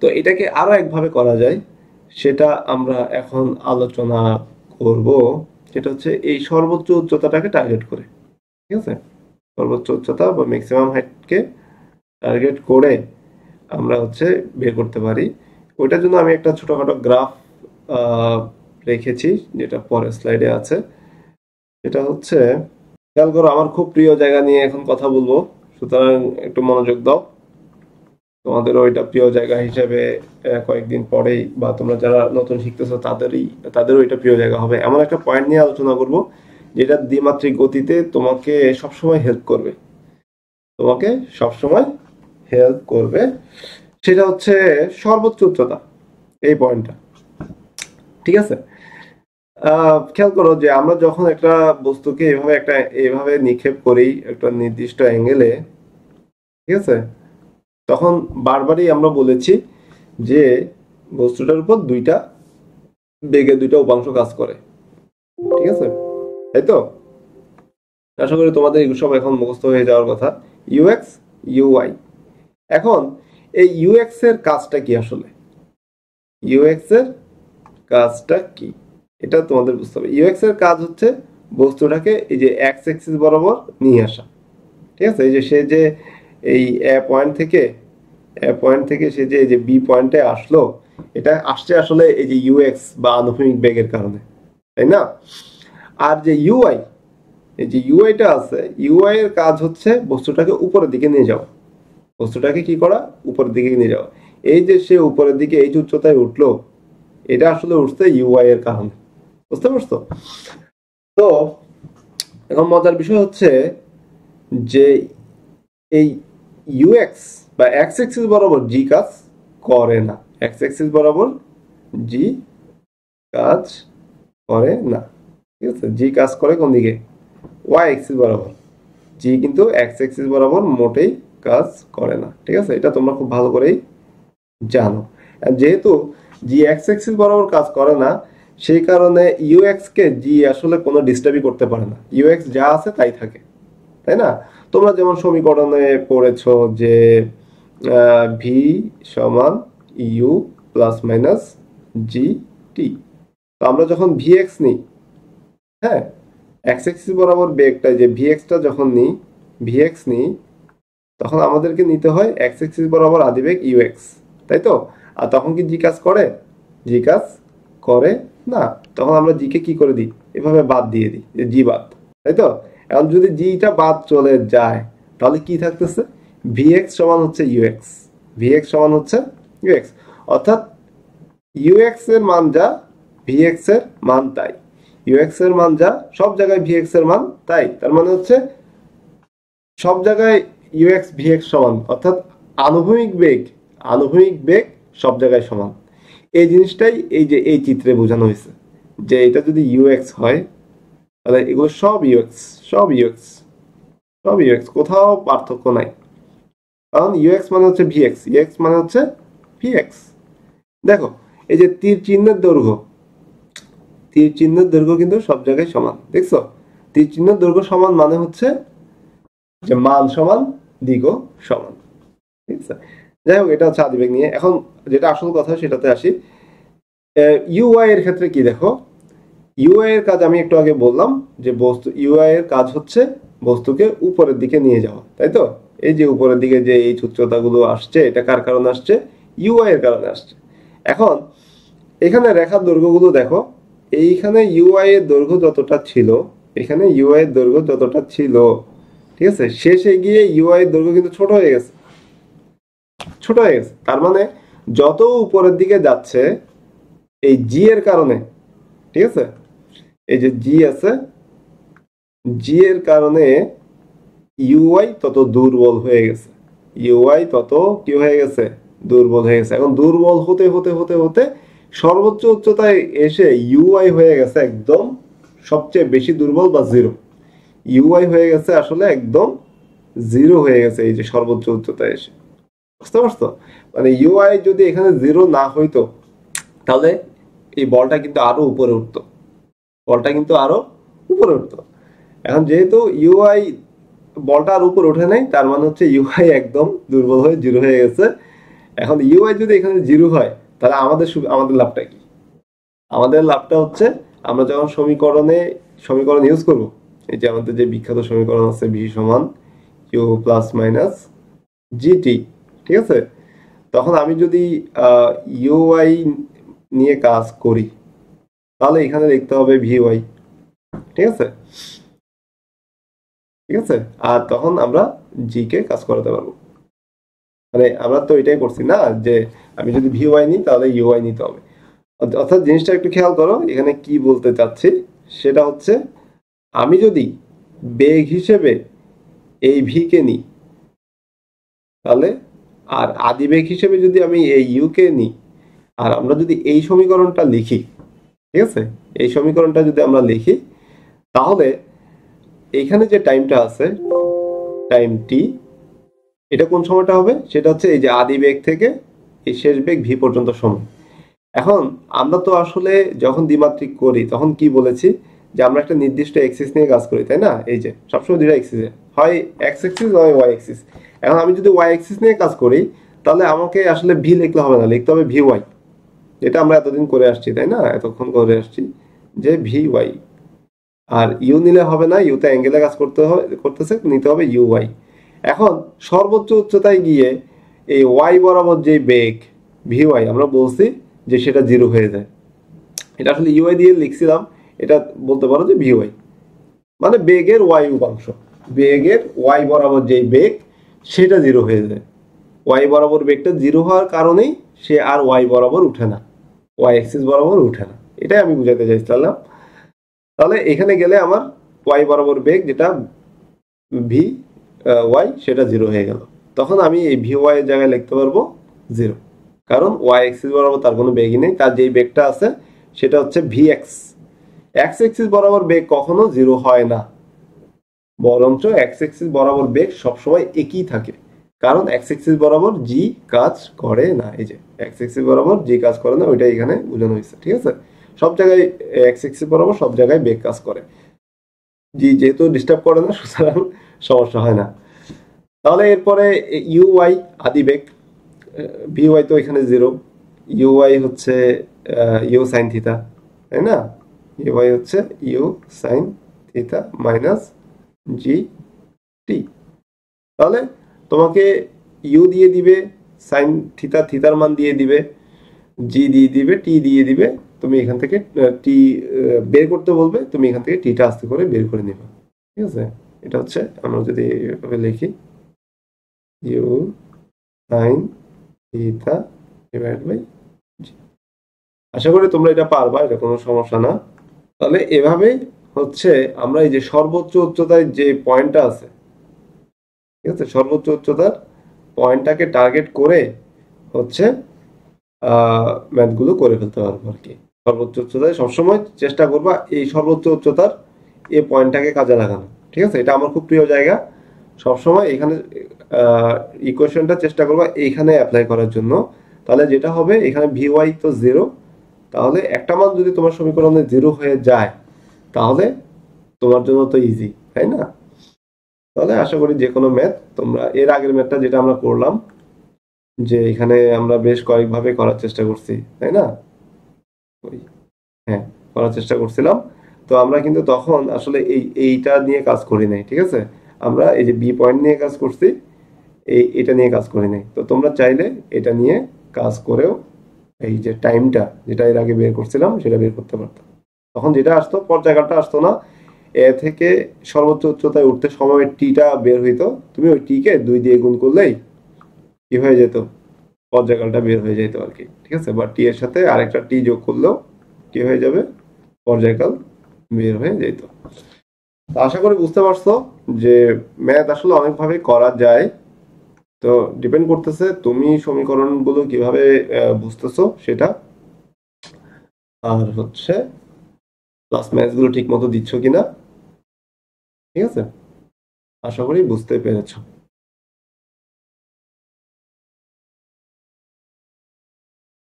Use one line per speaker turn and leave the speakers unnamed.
তো এটাকে আরো একভাবে করা যায়, সেটা আমরা এখন আলোচনা করব। যেটা হচ্ছে এই সর্বোচ্চ উচ্চতাটাকে টার্গেট করে, ঠিক আছে? সর্বোচ্চ উচ্চতা বা ম্যাক্সিমাম হাইটকে টার্গেট করে আমরা হচ্ছে বের করতে পারি। ওইটার জন্য আমি একটা ছোটখাটো গ্রাফ রেখেছি, যেটা পরের স্লাইডে আছে। এটা হচ্ছে, খেয়াল করো, আমার খুব প্রিয় জায়গা নিয়ে এখন কথা বলবো, সুতরাং একটু মনোযোগ দাও। তোমাদের ওইটা প্রিয় জায়গা হিসেবে কয়েকদিন পরেই বা তোমরা যারা নতুন শিখতেছো তাদেরও এটা প্রিয় জায়গা হবে। এমন একটা পয়েন্ট নিয়ে আলোচনা করব যেটা দ্বিমাত্রিক গতিতে তোমাকে সবসময় হেল্প করবে, তোমাকে সবসময় হেল্প করবে। সেটা হচ্ছে সর্বোচ্চ উচ্চতা, এই পয়েন্টটা, ঠিক আছে? খেয়াল করো যে আমরা যখন একটা বস্তুকে এভাবে নিক্ষেপ করি একটা নির্দিষ্ট অ্যাঙ্গেলে, ঠিক আছে, তখন বারবারই আমরা বলেছি যে বস্তুটার উপর দুইটা বেগে দুইটা উপাংশ কাজ করে, ঠিক আছে? তাই তো? আশা করি তোমাদের এগুলো সব এখন মুখস্থ হয়ে যাওয়ার কথা। ইউএক্স, ইউওয়াই। এখন এই ইউএক্স এর কাজটা কি আসলে? ইউএক্স এর কাজটা কি এটা তোমাদের বুঝতে হবে। ইউএক্স এর কাজ হচ্ছে বস্তুটাকে এই যে এক্স অ্যাক্সিস বরাবর নিয়ে আসা, ঠিক আছে? এই যে সে যে এই এ পয়েন্ট থেকে সে যে এই যে বি পয়েন্টে আসলো, এটা আসছে আসলে এই যে ইউএক্স বা আনুভূমিক বেগের কারণে, তাই না? আর যে ইউআই, এই যে ইউআইটা আছে, ইউআই এর কাজ হচ্ছে বস্তুটাকে উপরের দিকে নিয়ে যাওয়া। বস্তুটাকে কি করা? উপরের দিকে নিয়ে যাওয়া। এই যে সে উপরের দিকে এই যে উচ্চতায় উঠলো, এটা আসলে উঠছে ইউআই এর কারণে। বুঝতে পারছো? তো এখন মজার বিষয় হচ্ছে যে এই ইউএক্স বা এক্স অ্যাক্সিস বরাবর জি কাজ করে না। এক্স অ্যাক্সিস বরাবর জি কাজ করে না, ঠিক আছে? জি কাজ করে কোন দিকে? ওয়াই অ্যাক্সিস বরাবর। জি কিন্তু এক্স অ্যাক্সিস বরাবর মোটেই কাজ করে না, ঠিক আছে? এটা তোমরা খুব ভালো করেই জানো। আর যেহেতু জি এক্স অ্যাক্সিস বরাবর কাজ করে না, সেই কারণে ইউএক্স কে জি আসলে কোনো ডিস্টার্বই করতে পারে না। ইউএক্স যা আছে তাই থাকে, তাই না? তোমরা যেমন সমীকরণে পড়েছো যে ভি সমান ইউ প্লাস মাইনাস জি টি। তো আমরা যখন ভিএক্স নিই, হ্যাঁ, এক্স অ্যাক্সিস বরাবর বেগটা যে ভিএক্সটা যখন ভিএক্স নিই, তখন আমাদেরকে নিতে হয় এক্স অ্যাক্সিস বরাবর আদিবেগ ইউএক্স, তাই তো? আর তখন কি জি কাজ করে? জি কাজ করে না। তখন আমরা জি কে কি করে দিই? এভাবে বাদ দিয়ে দিই, যে জি বাদ, তাই তো? এখন যদি জিটা বাদ চলে যায়, তাহলে কি থাকতেছে? ভিএক্স সমান হচ্ছে ইউএক্স, ভিএক্স সমান হচ্ছে ইউএক্স। অর্থাৎ ইউএক্স এর মান যা, ভিএক্স এর মান তাই। ইউএক্স এর মান যা, সব জায়গায় ভিএক্স এর মান তাই। তার মানে হচ্ছে সব জায়গায় ইউএক্স ভিএক্স সমান, অর্থাৎ আনুভূমিক বেগ সব জায়গায় সমান। এই জিনিসটাই এই যে এই চিত্রে বোঝানো হয়েছে, যে এটা যদি ইউএক্স হয় তাহলে এগুলো সব ইউএক্স, সব ইউএক্স, সব ইউএক্স, কোথাও পার্থক্য নাই। কারণ ইউএক্স মানে হচ্ছে ভিএক্স, ইউএক্স মানে হচ্ছে ভিএক্স। দেখো এই যে তীর চিহ্নের দৈর্ঘ্য কিন্তু সব জায়গায় সমান, দেখছো? তীর চিহ্নের দৈর্ঘ্য সমান মানে হচ্ছে যে মান সমান দিকও সমান, ঠিক আছে? যাই হোক, এটা হচ্ছে আদিবেগ নিয়ে। এখন যেটা আসল কথা সেটাতে আসি। ইউআই এর ক্ষেত্রে কি দেখো, ইউআই এর কাজ আমি একটু আগে বললাম যে ইউআই এর কাজ হচ্ছে বস্তুকে উপরের দিকে নিয়ে যাওয়া, তাই তো? এই যে উপরের দিকে যে এই উচ্চতাগুলো আসছে, এটা কার কারণে আসছে? ইউআই এর কারণে আসছে। এখন এখানে রেখার দৈর্ঘ্যগুলো দেখো, এইখানে ইউআই এর দৈর্ঘ্য যতটা ছিল, এখানে ইউআই এর দৈর্ঘ্য যতটা ছিল, ঠিক আছে, শেষে গিয়ে ইউআই এর দৈর্ঘ্য কিন্তু ছোট হয়ে গেছে, ছোট হয়ে গেছে। তার মানে যত উপরের দিকে যাচ্ছে এই জি এর কারণে, ঠিক আছে, এই যে জি আছে, জি এর কারণে ইউআই তত দুর্বল হয়ে গেছে, ইউআই তত কি হয়ে গেছে? দুর্বল হয়ে গেছে। এখন দুর্বল হতে হতে হতে হতে সর্বোচ্চ উচ্চতায় এসে ইউআই হয়ে গেছে একদম সবচেয়ে বেশি দুর্বল বা জিরো। ইউআই হয়ে গেছে আসলে একদম জিরো হয়ে গেছে এই যে সর্বোচ্চ উচ্চতায় এসে। বুঝতে পারছো? মানে ইউআই যদি এখানে জিরো না হইতো, তাহলে এই বলটা কিন্তু আরো উপরে উঠতো, বলটা কিন্তু আরো উপরে উঠতো। এখন যেহেতু ইউআই বলটা আর উপরে ওঠে নাই, তার মানে হচ্ছে ইউআই একদম দুর্বল হয়ে জিরো হয়ে গেছে। এখন ইউআই যদি এখানে 0 হয় তাহলে আমাদের লাভটা কি? আমাদের লাভটা হচ্ছে আমরা যখন সমীকরণ ইউজ করব, এই যে আমাদের যে বিখ্যাত সমীকরণ আছে ভি সমান ইউ প্লাস মাইনাস জিটি, ঠিক আছে? তখন আমি যদি ইউআই নিয়ে কাজ করি তাহলে এখানে লিখতে হবে ভিওয়াই, ঠিক আছে? ঠিক আছে, আর তখন আমরা জি কে কাজ করাতে পারবো। মানে আমরা তো এটাই করছি না যে আমি যদি ভিওয়াই নিই তাহলে ইউআই নিতে হবে। অর্থাৎ জিনিসটা একটু খেয়াল করো, এখানে কি বলতে চাচ্ছি সেটা হচ্ছে আমি যদি বেগ হিসেবে এই ভি কে নিই তাহলে, আর আদি বেগ হিসেবে যদি আমি এই ইউ কে নিই, আর আমরা যদি এই সমীকরণটা লিখি, ঠিক আছে, এই সমীকরণটা যদি আমরা লিখি তাহলে এইখানে যে টাইমটা আছে টাইম টি, এটা কোন সময়টা হবে? সেটা হচ্ছে এই যে আদি বেগ থেকে এই শেষ বেগ ভি পর্যন্ত সময়। এখন আমরা তো আসলে যখন দ্বিমাত্রিক করি তখন কি বলেছি যে আমরা একটা নির্দিষ্ট এক্সিস নিয়ে কাজ করি, তাই না? এই যে সবসময় দুইটা এক্সিসে, হয় এক্স এক্সিস নয় ওয়াই এক্সিস। এখন আমি যদি ওয়াই এক্সিস নিয়ে কাজ করি তাহলে আমাকে আসলে ভি লিখলে হবে না, লিখতে হবে ভি ওয়াই, যেটা আমরা এতদিন করে আসছি, তাই না? এতক্ষণ করে আসছি যে ভি ওয়াই। আর ইউ নিলে হবে না, ইউতে অ্যাঙ্গেলে কাজ করতেছে, নিতে হবে ইউ ওয়াই। এখন সর্বোচ্চ উচ্চতায় গিয়ে এই ওয়াই বরাবর যে বেগ ভি ওয়াই আমরা বলছি যে সেটা 0 হয়ে যায়। এটা আসলে ইউআই দিয়ে লিখছিলাম, এটা বলতে পারো যে ভিওয়াই, মানে বেগের ওয়াই উপাংশ, বেগের ওয়াই বরাবর যেই বেগ সেটা 0 হয়ে যায়। ওয়াই বরাবর বেগটা 0 হওয়ার কারণেই সে আর ওয়াই বরাবর উঠে না, ওয়াই এক্সিস বরাবর উঠে না, এটাই আমি বুঝাতে চাইছিলাম। তাহলে এখানে গেলে আমার ওয়াই বরাবর বেগ যেটা ভি ওয়াই সেটা 0 হয়ে গেল, তখন আমি এই ভি ওয়াই এর জায়গায় লিখতে পারবো 0, কারণ ওয়াই এক্সিস বরাবর তার কোনো বেগই নেই, তার যেই বেগটা আছে সেটা হচ্ছে ভি এক্স। এক্স এক্সিস বরাবর বেগ কখনো 0 হয় না, বরঞ্চ এক্স এক্সিস বরাবর বেগ সবসময় একই থাকে, কারণ এক্স এক্সিস বরাবর জি কাজ করে না। এই যে এক্স এক্সিস বরাবর জি কাজ করে না, ওইটা এখানে বোঝানো হয়েছে, ঠিক আছে? সব জায়গায় এক্স এক্সিস বরাবর সব জায়গায় বেগ কাজ করে, জি যেহেতু ডিস্টার্ব করে না সুতরাং সমস্যা হয় না। তাহলে এরপরে ইউ ওয়াই আদি বেগ, ভি ওয়াই তো এখানে 0, ইউ ওয়াই হচ্ছে ইউ সাইন থিতা, তাই না? ইউ ওয়াই হচ্ছে ইউ সাইন থিতা মাইনাস জি টি। তাহলে তোমাকে ইউ দিয়ে দিবে, সাইন থিতা থিতার মান দিয়ে দিবে, জি দিয়ে দিবে, টি দিয়ে দিবে, তুমি এখান থেকে টি বের করতে বলবে, তুমি এখান থেকে টিটা আস্তে করে বের করে নিবে, ঠিক আছে? এটা হচ্ছে আমরা যদি এভাবে লিখি u sine theta divide by g. আশা করি তোমরা এটা পারবা, এটা কোনো সমস্যা না। তাহলে এভাবে হচ্ছে আমরা এই যে সর্বোচ্চ উচ্চতায় যে পয়েন্টটা আছে, ঠিক আছে, সর্বোচ্চ উচ্চতার পয়েন্টটাকে টার্গেট করে হচ্ছে ম্যাথগুলো করে ফেলতে পারবো আর কি। সর্বোচ্চ উচ্চতায় সবসময় চেষ্টা করবা এই সর্বোচ্চ উচ্চতার এই পয়েন্টটাকে কাজে লাগানো, ঠিক আছে? এটা আমার খুব প্রিয় জায়গা, সবসময় এখানে ইকুয়েশনটা চেষ্টা করবা এইখানে অ্যাপ্লাই করার জন্য। তাহলে যেটা হবে এখানে ভি ওয়াই তো 0, তাহলে একটা মান যদি তোমার সমীকরণে 0 হয়ে যায় তাহলে তোমার জন্য তো ইজি, তাই না? তাহলে আশা করি যে কোনো ম্যাথ তোমরা, এর আগের ম্যাথটা যেটা আমরা করলাম যে এখানে আমরা বেশ কয়েকভাবে করার চেষ্টা করছি, তাই না? হ্যাঁ, করার চেষ্টা করছিলাম। তো আমরা কিন্তু তখন আসলে এইটা নিয়ে কাজ করি নাই, ঠিক আছে? আমরা এই যে বি পয়েন্ট নিয়ে কাজ করছি, এটা নিয়ে কাজ করি নাই। তো তোমরা চাইলে এটা নিয়ে কাজ করেও এই যে টাইমটা যেটা এর আগে বের করছিলাম সেটা বের করতে পারতাম। তখন যেটা আসতো পর্যায়কালটা আসতো না, এ থেকে সর্বোচ্চ উচ্চতায় উঠতে সময় টিটা বের হইতো, তুমি ওই টিকে 2 দিয়ে গুণ করলেই কি হয়ে যেত, পর্যায়কালটা বের হয়ে যেত আর কি, ঠিক আছে? বা টি এর সাথে আরেকটা টি যোগ করলেও কি হয়ে যাবে, পর্যায়কাল বের হয়ে যেত। আশা করি বুঝতে পারছো যে ম্যাথ আসলে অনেকভাবে করা যায়, তো ডিপেন্ড করতেছে তুমি সমীকরণগুলো কিভাবে বুঝতেছো সেটা, আর হচ্ছে ক্লাস ম্যাথগুলো ঠিক মতো দিচ্ছ কিনা, ঠিক আছে? আশা করি বুঝতে পেরেছো।